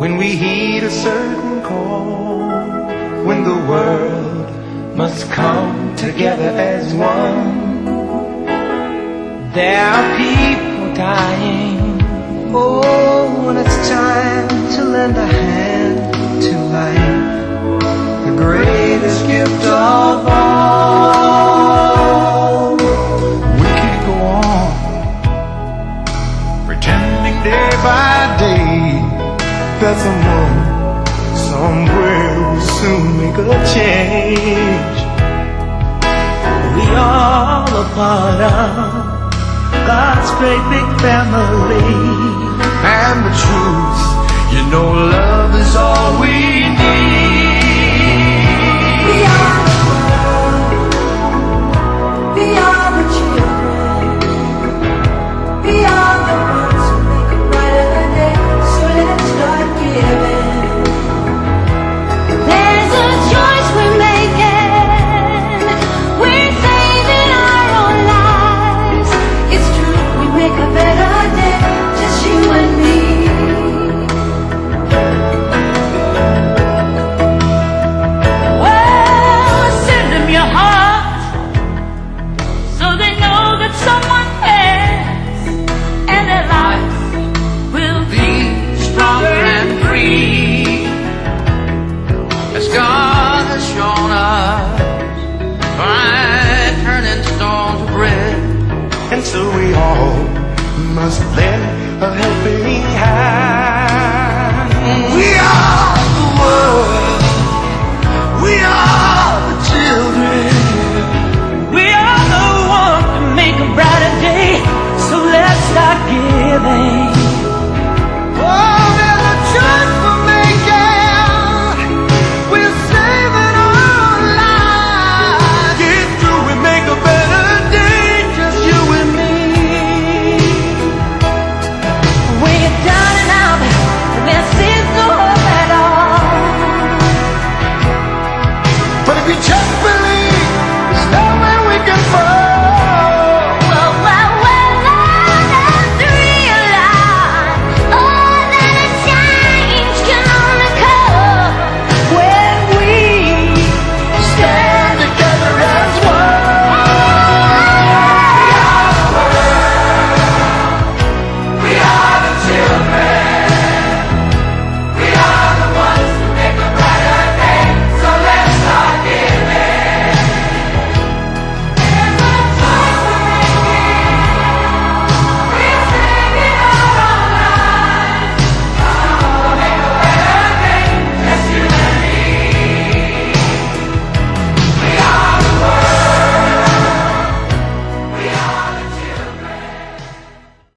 when we heed a certain call, when the world must come together as one. There are people dying. Oh, when it's time to lend a hand to life, the greatest gift of all. We can't go on pretending day by day that someone somewhere will soon make a change. We all a part of God's great big family, and the truth, you know, love is all we need. We are the world, we are the children, we are the ones who make a brighter day, so let's start giving. There's a choice we're making, we're saving our own lives. It's true, we make a better day, just you and me. Well, send them your heart, so they know that someone cares, and their lives will be Stronger and free, as God has shown us by turning stone to bread. And so we all must lend a helping hand. We are